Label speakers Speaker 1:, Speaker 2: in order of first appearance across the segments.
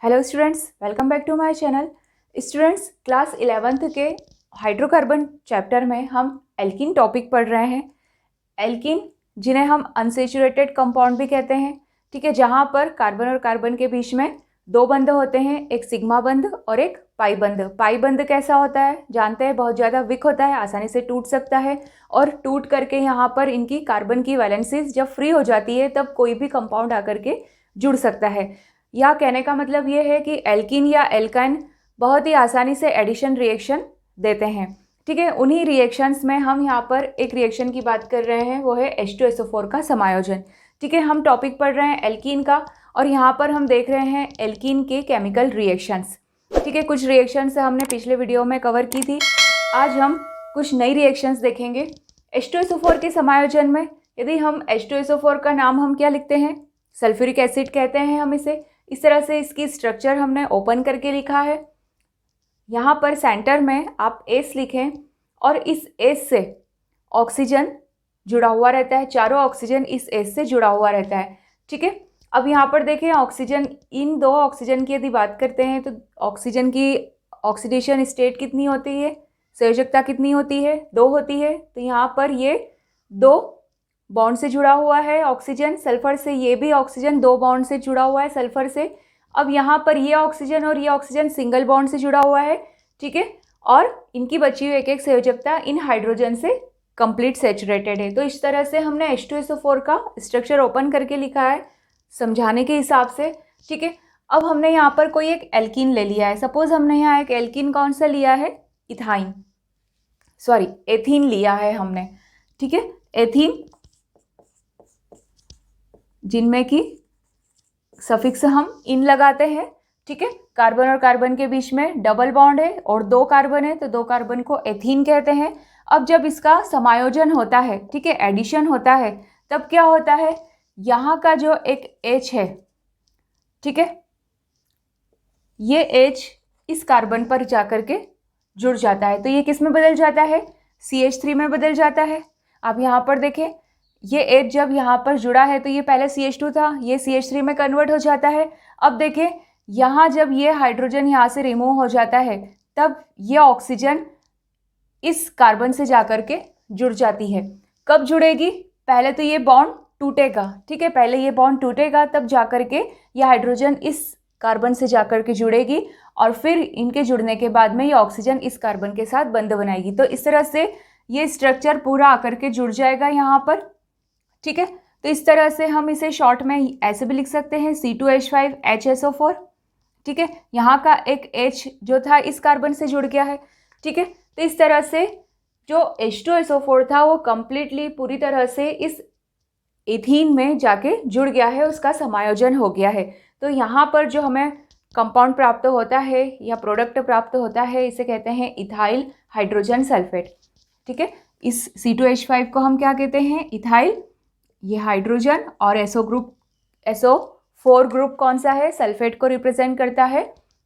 Speaker 1: Hello students, welcome back to my channel. Students, class 11th के hydrocarbon chapter में हम alkene topic पढ़ रहे हैं। एल्कीन जिन्हें हम अनसेचुरेटेड कंपाउंड भी कहते हैं, ठीक है, जहाँ पर कार्बन और कार्बन के बीच में दो बंध होते हैं, एक सिग्मा बंध और एक पाई बंध। पाई बंध कैसा होता है जानते हैं, बहुत ज़्यादा विक होता है, आसानी से टूट सकता है और टूट करके यहाँ पर इनकी कार्बन की वैलेंसीज जब फ्री हो जाती है तब कोई भी कंपाउंड आकर के जुड़ सकता है। या कहने का मतलब ये है कि एल्कीन या एल्काइन बहुत ही आसानी से एडिशन रिएक्शन देते हैं, ठीक है। उन्हीं रिएक्शंस में हम यहाँ पर एक रिएक्शन की बात कर रहे हैं, वो है H2SO4 का समायोजन, ठीक है। हम टॉपिक पढ़ रहे हैं एल्कीन का और यहाँ पर हम देख रहे हैं एल्कीन के केमिकल रिएक्शंस, ठीक है। कुछ रिएक्शंस हमने पिछले वीडियो में कवर की थी, आज हम कुछ नई रिएक्शंस देखेंगे। H2SO4 के समायोजन में यदि हम H2SO4 का नाम हम क्या लिखते हैं, सल्फ्यूरिक एसिड कहते हैं हम इसे। इस तरह से इसकी स्ट्रक्चर हमने ओपन करके लिखा है। यहाँ पर सेंटर में आप एस लिखें और इस एस से ऑक्सीजन जुड़ा हुआ रहता है, चारों ऑक्सीजन इस एस से जुड़ा हुआ रहता है, ठीक है। अब यहाँ पर देखें ऑक्सीजन, इन दो ऑक्सीजन की यदि बात करते हैं तो ऑक्सीजन की ऑक्सीडेशन स्टेट कितनी होती है, संयोजकता कितनी होती है, 2 होती है। तो यहाँ पर ये 2 बॉन्ड से जुड़ा हुआ है ऑक्सीजन सल्फर से, ये भी ऑक्सीजन 2 बॉन्ड से जुड़ा हुआ है सल्फर से। अब यहाँ पर ये ऑक्सीजन और ये ऑक्सीजन सिंगल बॉन्ड से जुड़ा हुआ है, ठीक है। और इनकी बची हुई एक एक संयोजकता इन हाइड्रोजन से कंप्लीट सेचुरेटेड है। तो इस तरह से हमने H2SO4 का स्ट्रक्चर ओपन करके लिखा है समझाने के हिसाब से, ठीक है। अब हमने यहाँ पर कोई एक एल्कीन ले लिया है, सपोज हमने यहाँ एक एल्कीन कौन सा लिया है, एथीन लिया है हमने, ठीक है। एथीन जिनमें कि सफिक्स हम इन लगाते हैं, ठीक है। कार्बन और कार्बन के बीच में डबल बॉन्ड है और 2 कार्बन है, तो 2 कार्बन को एथीन कहते हैं। अब जब इसका समायोजन होता है, ठीक है, एडिशन होता है, तब क्या होता है, यहाँ का जो एक H है, ठीक है, ये H इस कार्बन पर जाकर के जुड़ जाता है, तो ये किस में बदल जाता है, CH3 में बदल जाता है। अब यहाँ पर देखें, ये H जब यहाँ पर जुड़ा है तो ये पहले CH2 था, ये CH3 में कन्वर्ट हो जाता है। अब देखें यहाँ जब ये हाइड्रोजन यहाँ से रिमूव हो जाता है तब ये ऑक्सीजन इस कार्बन से जाकर के जुड़ जाती है। कब जुड़ेगी, पहले तो ये बॉन्ड टूटेगा, ठीक है, पहले ये बॉन्ड टूटेगा तब जाकर के ये हाइड्रोजन इस कार्बन से जाकर के जुड़ेगी और फिर इनके जुड़ने के बाद में ये ऑक्सीजन इस कार्बन के साथ बंध बनाएगी। तो इस तरह से ये स्ट्रक्चर पूरा आकर के जुड़ जाएगा यहाँ पर, ठीक है। तो इस तरह से हम इसे शॉर्ट में ऐसे भी लिख सकते हैं C2H5HSO4, ठीक है। यहाँ का एक H जो था इस कार्बन से जुड़ गया है, ठीक है। तो इस तरह से जो H2SO4 था वो कंप्लीटली पूरी तरह से इस एथीन में जाके जुड़ गया है, उसका समायोजन हो गया है। तो यहाँ पर जो हमें कंपाउंड प्राप्त होता है या प्रोडक्ट प्राप्त होता है, इसे कहते हैं इथाइल हाइड्रोजन सल्फेट, ठीक है। इस C2H5 को हम क्या कहते हैं, इथाइल, ये हाइड्रोजन, और SO4 ग्रुप कौन सा है, सल्फेट को रिप्रेजेंट करता है,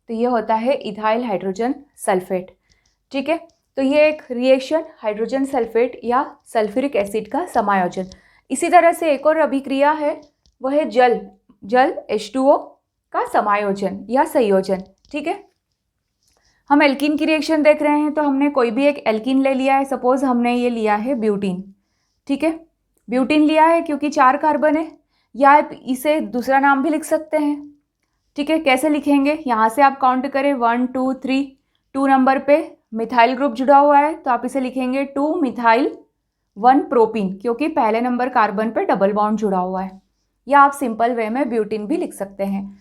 Speaker 1: तो ये होता है इथाइल हाइड्रोजन सल्फेट, ठीक है। तो ये एक रिएक्शन हाइड्रोजन सल्फेट या सल्फ्यूरिक एसिड का समायोजन। इसी तरह से एक और अभिक्रिया है, वह है जल H2O का समायोजन या संयोजन, ठीक है। हम एल्कीन की रिएक्शन देख रहे हैं, तो हमने कोई भी एक एल्कीन ले लिया है, सपोज हमने ये लिया है ब्यूटीन, ठीक है। ब्यूटीन लिया है क्योंकि 4 कार्बन है, या आप इसे दूसरा नाम भी लिख सकते हैं, ठीक है। कैसे लिखेंगे, यहाँ से आप काउंट करें 1 2 3, 2 नंबर पे मिथाइल ग्रुप जुड़ा हुआ है, तो आप इसे लिखेंगे 2 मिथाइल 1 प्रोपीन, क्योंकि पहले नंबर कार्बन पे डबल बॉन्ड जुड़ा हुआ है। या आप सिंपल वे में ब्यूटीन भी लिख सकते हैं।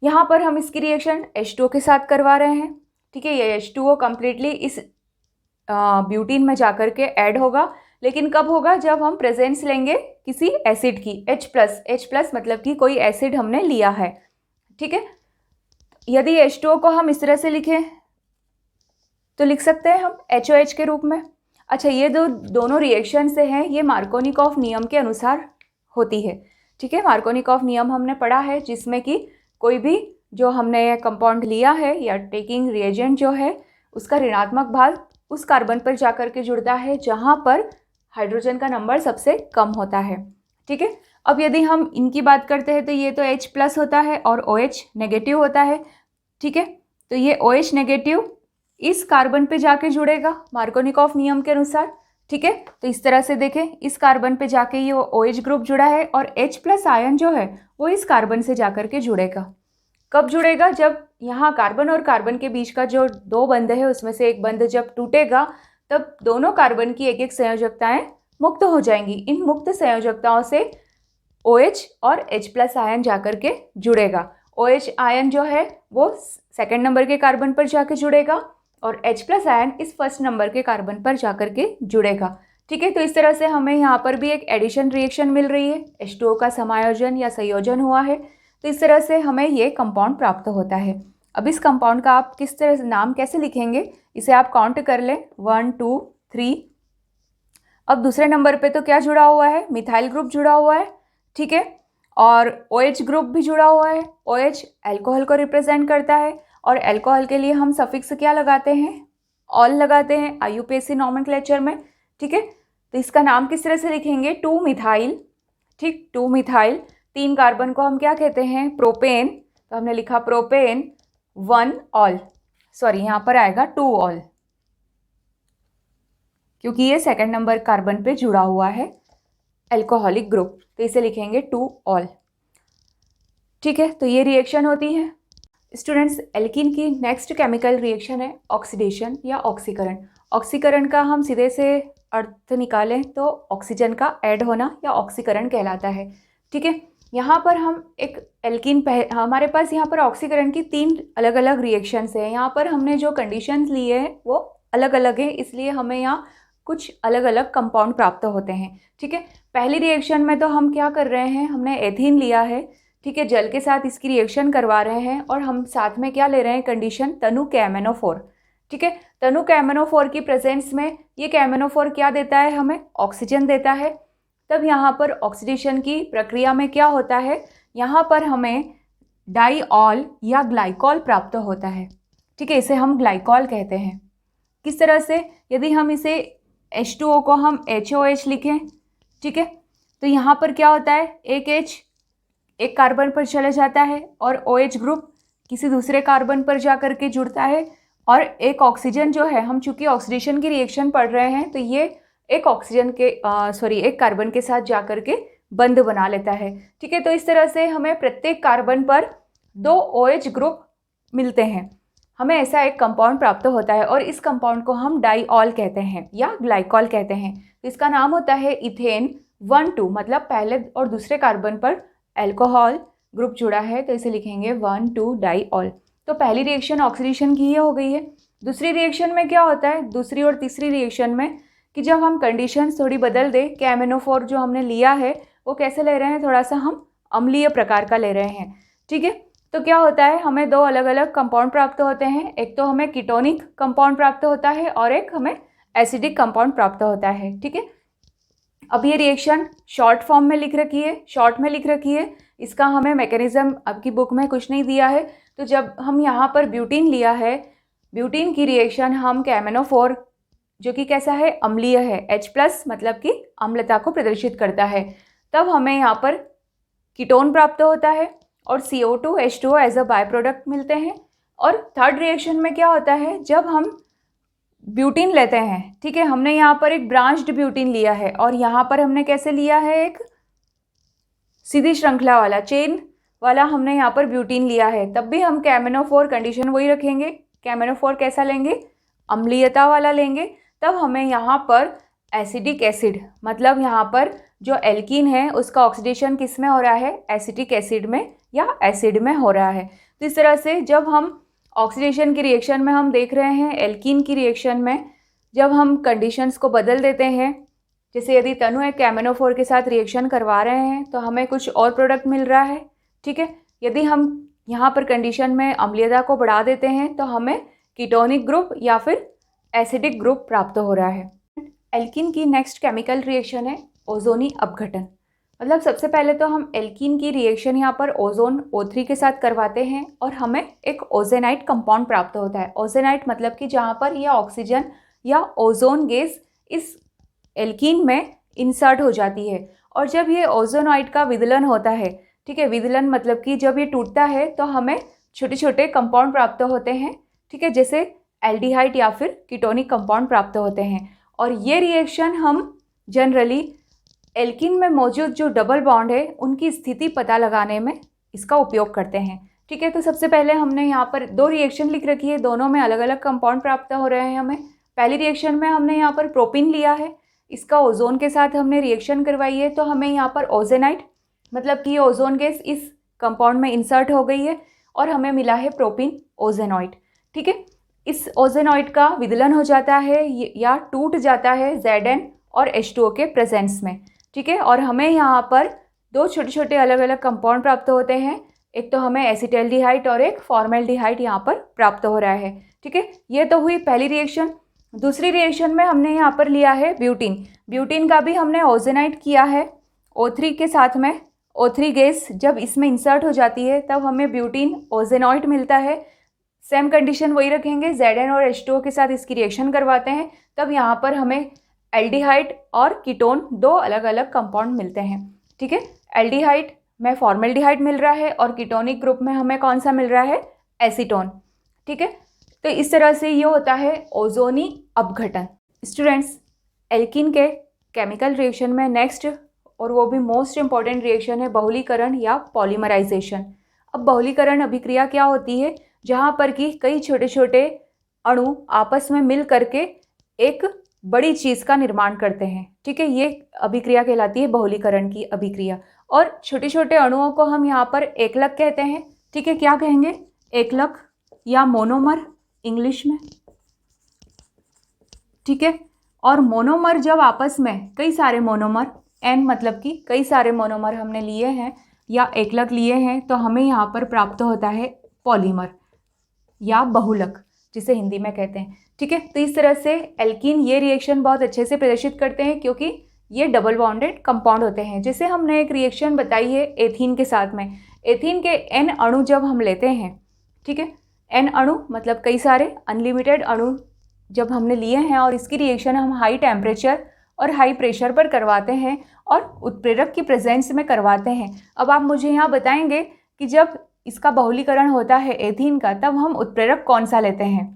Speaker 1: यहाँ पर हम इसकी रिएक्शन H2O के साथ करवा रहे हैं, ठीक है। ये H2O कम्प्लीटली इस ब्यूटीन में जाकर के ऐड होगा, लेकिन कब होगा, जब हम प्रेजेंस लेंगे किसी एसिड की, H+ मतलब कि कोई एसिड हमने लिया है, ठीक है। यदि H2O को हम इस तरह से लिखें तो लिख सकते हैं हम HOH के रूप में। अच्छा, ये दोनों रिएक्शन से हैं, ये मार्कोनिकॉफ नियम के अनुसार होती है, ठीक है। मार्कोनिकॉफ नियम हमने पढ़ा है, जिसमें कि कोई भी जो हमने कंपाउंड लिया है या टेकिंग रिएजेंट जो है, उसका ऋणात्मक भाग उस कार्बन पर जाकर के जुड़ता है जहाँ पर हाइड्रोजन का नंबर सबसे कम होता है, ठीक है। अब यदि हम इनकी बात करते हैं तो ये तो H+ होता है और OH नेगेटिव होता है, ठीक है। तो ये OH नेगेटिव इस कार्बन पे जाके जुड़ेगा मार्कोनिकॉफ नियम के अनुसार, ठीक है। तो इस तरह से देखें, इस कार्बन पे जाके ये OH ग्रुप जुड़ा है और H+ आयन जो है वो इस कार्बन से जाकर के जुड़ेगा। कब जुड़ेगा? जब यहाँ कार्बन और कार्बन के बीच का जो दो बंध है उसमें से एक बंध जब टूटेगा तब दोनों कार्बन की एक एक संयोजकताएं मुक्त हो जाएंगी। इन मुक्त संयोजकताओं से OH और H+ आयन जाकर के जुड़ेगा। OH आयन जो है वो सेकंड नंबर के कार्बन पर जाकर जुड़ेगा और H+ आयन इस फर्स्ट नंबर के कार्बन पर जाकर के जुड़ेगा, ठीक है। तो इस तरह से हमें यहाँ पर भी एक एडिशन रिएक्शन मिल रही है, H2O का समायोजन या संयोजन हुआ है। तो इस तरह से हमें ये कंपाउंड प्राप्त होता है। अब इस कंपाउंड का आप किस तरह से नाम कैसे लिखेंगे, इसे आप काउंट कर लें, 1 2 3। अब दूसरे नंबर पे तो क्या जुड़ा हुआ है? मिथाइल ग्रुप जुड़ा हुआ है, ठीक है। और OH ग्रुप भी जुड़ा हुआ है। OH अल्कोहल को रिप्रेजेंट करता है और अल्कोहल के लिए हम सफिक्स क्या लगाते हैं? ऑल लगाते हैं IUPAC नॉमेनक्लेचर में, ठीक है। तो इसका नाम किस तरह से लिखेंगे? 2 मिथाइल, ठीक, 2 मिथाइल। 3 कार्बन को हम क्या कहते हैं? प्रोपेन। तो हमने लिखा प्रोपेन 1 ऑल, सॉरी यहाँ पर आएगा 2 ऑल क्योंकि ये सेकंड नंबर कार्बन पे जुड़ा हुआ है अल्कोहलिक ग्रुप, तो इसे लिखेंगे 2 ऑल, ठीक है। तो ये रिएक्शन होती है। स्टूडेंट्स, एल्कीन की नेक्स्ट केमिकल रिएक्शन है ऑक्सीडेशन या ऑक्सीकरण। ऑक्सीकरण का हम सीधे से अर्थ निकालें तो ऑक्सीजन का ऐड होना या ऑक्सीकरण कहलाता है, ठीक है। यहाँ पर हम एक एल्कीन हमारे पास यहाँ पर ऑक्सीकरण की 3 अलग अलग रिएक्शंस हैं। यहाँ पर हमने जो कंडीशंस लिए हैं वो अलग अलग है, इसलिए हमें यहाँ कुछ अलग अलग कंपाउंड प्राप्त होते हैं, ठीक है। पहली रिएक्शन में तो हम क्या कर रहे हैं? हमने एथीन लिया है, ठीक है, जल के साथ इसकी रिएक्शन करवा रहे हैं और हम साथ में क्या ले रहे हैं कंडीशन? तनु KMnO4, ठीक है। तनु KMnO4 की प्रेजेंस में ये KMnO4 क्या देता है? हमें ऑक्सीजन देता है। तब यहाँ पर ऑक्सीडेशन की प्रक्रिया में क्या होता है? यहाँ पर हमें डाईऑल या ग्लाइकॉल प्राप्त होता है, ठीक है, इसे हम ग्लाइकॉल कहते हैं। किस तरह से? यदि हम इसे H2O को हम HOH लिखें, ठीक है, तो यहाँ पर क्या होता है? एक H एक कार्बन पर चले जाता है और OH ग्रुप किसी दूसरे कार्बन पर जा कर के जुड़ता है और एक ऑक्सीजन जो है, हम चूंकि ऑक्सीडेशन की रिएक्शन पढ़ रहे हैं तो ये एक ऑक्सीजन के एक कार्बन के साथ जा कर के बंध बना लेता है, ठीक है। तो इस तरह से हमें प्रत्येक कार्बन पर 2 OH ग्रुप मिलते हैं, हमें ऐसा एक कंपाउंड प्राप्त होता है और इस कंपाउंड को हम डाईऑल कहते हैं या ग्लाइकॉल कहते हैं। तो इसका नाम होता है इथेन 1 2, मतलब पहले और दूसरे कार्बन पर अल्कोहल ग्रुप जुड़ा है तो इसे लिखेंगे 1 2 डाईऑल। तो पहली रिएक्शन ऑक्सीडेशन की ये हो गई है। दूसरी रिएक्शन में क्या होता है? दूसरी और तीसरी रिएक्शन में कि जब हम कंडीशंस थोड़ी बदल दें, KMnO4 जो हमने लिया है वो कैसे ले रहे हैं? थोड़ा सा हम अम्लीय प्रकार का ले रहे हैं, ठीक है। तो क्या होता है? हमें 2 अलग अलग कंपाउंड प्राप्त होते हैं। एक तो हमें कीटोनिक कंपाउंड प्राप्त होता है और एक हमें एसिडिक कंपाउंड प्राप्त होता है, ठीक है। अब ये रिएक्शन शॉर्ट फॉर्म में लिख रखी है, शॉर्ट में लिख रखी है। इसका हमें मैकेनिज्म आपकी बुक में कुछ नहीं दिया है। तो जब हम यहाँ पर ब्यूटीन लिया है, ब्यूटीन की रिएक्शन हम KMnO4 जो कि कैसा है? अम्लीय है, H+ मतलब कि अम्लता को प्रदर्शित करता है, तब हमें यहाँ पर कीटोन प्राप्त होता है और CO2 H2O as a by product मिलते हैं। और थर्ड रिएक्शन में क्या होता है? जब हम ब्यूटीन लेते हैं, ठीक है, हमने यहाँ पर एक ब्रांच्ड ब्यूटीन लिया है और यहाँ पर हमने कैसे लिया है? एक सीधी श्रृंखला वाला, चेन वाला हमने यहाँ पर ब्यूटीन लिया है, तब भी हम KMnO4 कंडीशन वही रखेंगे। KMnO4 कैसा लेंगे? अम्लीयता वाला लेंगे। तब हमें यहाँ पर एसिडिक एसिड, मतलब यहाँ पर जो एल्कीन है उसका ऑक्सीडेशन किस में हो रहा है? एसिटिक एसिड में या एसिड में हो रहा है। तो इस तरह से जब हम ऑक्सीडेशन की रिएक्शन में हम देख रहे हैं, एल्कीन की रिएक्शन में जब हम कंडीशंस को बदल देते हैं, जैसे यदि तनु एक KMnO4 के साथ रिएक्शन करवा रहे हैं तो हमें कुछ और प्रोडक्ट मिल रहा है, ठीक है। यदि हम यहाँ पर कंडीशन में अम्लीयता को बढ़ा देते हैं तो हमें कीटोनिक ग्रुप या फिर एसिडिक ग्रुप प्राप्त हो रहा है। एल्कीन की नेक्स्ट केमिकल रिएक्शन है ओजोनी अपघटन। मतलब सबसे पहले तो हम एल्कीन की रिएक्शन यहाँ पर ओजोन O3 के साथ करवाते हैं और हमें एक ओजेनाइट कंपाउंड प्राप्त होता है। ओजेनाइट मतलब कि जहाँ पर यह ऑक्सीजन या ओजोन गैस इस एल्कीन में इंसर्ट हो जाती है और जब ये ओजोनॉइड का विदलन होता है, ठीक है, विदलन मतलब कि जब ये टूटता है तो हमें छोटे छोटे कंपाउंड प्राप्त होते हैं, ठीक है, जैसे एल्डिहाइड या फिर कीटोनिक कंपाउंड प्राप्त होते हैं। और ये रिएक्शन हम जनरली एल्कीन में मौजूद जो डबल बॉन्ड है उनकी स्थिति पता लगाने में इसका उपयोग करते हैं, ठीक है। तो सबसे पहले हमने यहाँ पर दो रिएक्शन लिख रखी है, दोनों में अलग अलग कंपाउंड प्राप्त हो रहे हैं हमें। पहली रिएक्शन में हमने यहाँ पर प्रोपिन लिया है, इसका ओजोन के साथ हमने रिएक्शन करवाई है, तो हमें यहाँ पर ओजेनाइट मतलब कि ओजोन गैस इस कंपाउंड में इंसर्ट हो गई है और हमें मिला है प्रोपिन ओजेनॉइड, ठीक है। इस ओजेनॉइड का विदलन हो जाता है या टूट जाता है Zn और H2O के प्रेजेंस में, ठीक है। और हमें यहाँ पर दो छोटे छोटे अलग अलग कंपाउंड प्राप्त होते हैं, एक तो हमें एसिटाल्डिहाइड और एक फॉर्मेल्डिहाइड यहाँ पर प्राप्त हो रहा है, ठीक है। ये तो हुई पहली रिएक्शन। दूसरी रिएक्शन में हमने यहाँ पर लिया है ब्यूटीन। ब्यूटीन का भी हमने ओजेनाइट किया है O3 के साथ में। O3 गैस जब इसमें इंसर्ट हो जाती है तब हमें ब्यूटीन ओजेनॉइड मिलता है। सेम कंडीशन वही रखेंगे, Zn और H2O के साथ इसकी रिएक्शन करवाते हैं, तब यहाँ पर हमें एल्डिहाइड और कीटोन दो अलग अलग कंपाउंड मिलते हैं, ठीक है। एल्डिहाइड में फॉर्मेल्डिहाइड मिल रहा है और कीटोनिक ग्रुप में हमें कौन सा मिल रहा है, एसीटोन, ठीक है। तो इस तरह से ये होता है ओजोनी अपघटन। स्टूडेंट्स, एल्कीन के केमिकल रिएक्शन में नेक्स्ट और वो भी मोस्ट इम्पॉर्टेंट रिएक्शन है बहुलीकरण या पॉलीमराइजेशन। अब बहुलीकरण अभिक्रिया क्या होती है, जहाँ पर कि कई छोटे छोटे अणु आपस में मिल करके एक बड़ी चीज़ का निर्माण करते हैं, ठीक है। ये अभिक्रिया कहलाती है बहुलीकरण की अभिक्रिया। और छोटे छोटे अणुओं को हम यहाँ पर एकलक कहते हैं, ठीक है। क्या कहेंगे, एकलक या मोनोमर इंग्लिश में, ठीक है। और मोनोमर जब आपस में कई सारे मोनोमर, N मतलब कि कई सारे मोनोमर हमने लिए हैं या एकलक लिए हैं, तो हमें यहाँ पर प्राप्त होता है पॉलीमर या बहुलक, जिसे हिंदी में कहते हैं, ठीक है। तो इस तरह से एल्कीन ये रिएक्शन बहुत अच्छे से प्रदर्शित करते हैं क्योंकि ये डबल बॉन्डेड कंपाउंड होते हैं। जैसे हमने एक रिएक्शन बताई है एथीन के साथ में। एथीन के N अणु जब हम लेते हैं, ठीक है, N अणु मतलब कई सारे अनलिमिटेड अणु जब हमने लिए हैं और इसकी रिएक्शन हम हाई टेम्परेचर और हाई प्रेशर पर करवाते हैं और उत्प्रेरक की प्रेजेंस में करवाते हैं। अब आप मुझे यहाँ बताएंगे कि जब इसका बहुलीकरण होता है एथीन का, तब हम उत्प्रेरक कौन सा लेते हैं,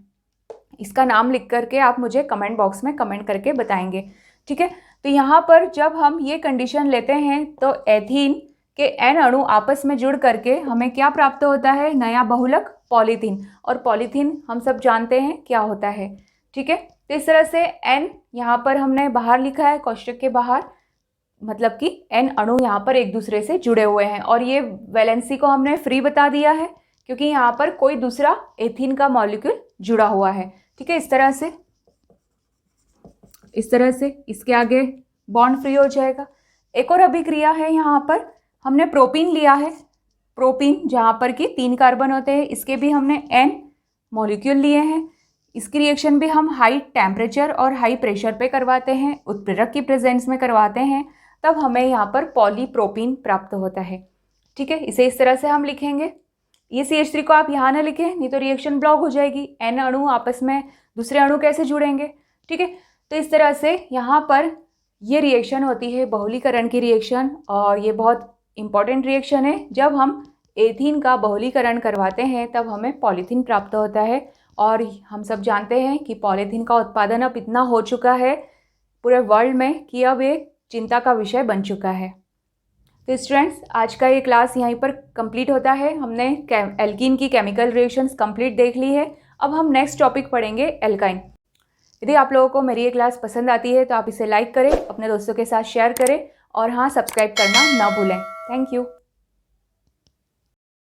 Speaker 1: इसका नाम लिख करके आप मुझे कमेंट बॉक्स में कमेंट करके बताएंगे, ठीक है। तो यहाँ पर जब हम ये कंडीशन लेते हैं तो एथीन के N अणु आपस में जुड़ करके हमें क्या प्राप्त होता है, नया बहुलक पॉलीथीन। और पॉलीथीन हम सब जानते हैं क्या होता है, ठीक है। तो इस तरह से N यहाँ पर हमने बाहर लिखा है कोष्टक के बाहर, मतलब कि N अणु यहाँ पर एक दूसरे से जुड़े हुए हैं। और ये वैलेंसी को हमने फ्री बता दिया है क्योंकि यहाँ पर कोई दूसरा एथीन का मॉलिक्यूल जुड़ा हुआ है, ठीक है। इस तरह से इसके आगे बॉन्ड फ्री हो जाएगा। एक और अभिक्रिया है, यहाँ पर हमने प्रोपीन लिया है। प्रोपीन जहाँ पर कि 3 कार्बन होते हैं, इसके भी हमने N मॉलिक्यूल लिए हैं। इसकी रिएक्शन भी हम हाई टेम्परेचर और हाई प्रेशर पे करवाते हैं, उत्प्रेरक की प्रेजेंस में करवाते हैं, तब हमें यहाँ पर पॉलीप्रोपीन प्राप्त होता है, ठीक है। इसे इस तरह से हम लिखेंगे। ये CH3 को आप यहाँ ना लिखें, नहीं तो रिएक्शन ब्लॉक हो जाएगी। N अणु आपस में दूसरे अणु कैसे जुड़ेंगे, ठीक है। तो इस तरह से यहाँ पर ये रिएक्शन होती है बहुलीकरण की रिएक्शन, और ये बहुत इंपॉर्टेंट रिएक्शन है। जब हम एथीन का बहुलीकरण करवाते हैं तब हमें पॉलीथीन प्राप्त होता है। और हम सब जानते हैं कि पॉलीथीन का उत्पादन अब इतना हो चुका है पूरे वर्ल्ड में कि अब ये चिंता का विषय बन चुका है। तो स्टूडेंट्स, आज का ये क्लास यहीं पर कंप्लीट होता है। हमने एल्कीन की केमिकल रिएक्शंस कंप्लीट देख ली है। अब हम नेक्स्ट टॉपिक पढ़ेंगे एल्काइन। यदि आप लोगों को मेरी ये क्लास पसंद आती है तो आप इसे लाइक करें, अपने दोस्तों के साथ शेयर करें और हाँ, सब्सक्राइब करना ना भूलें। Thank you.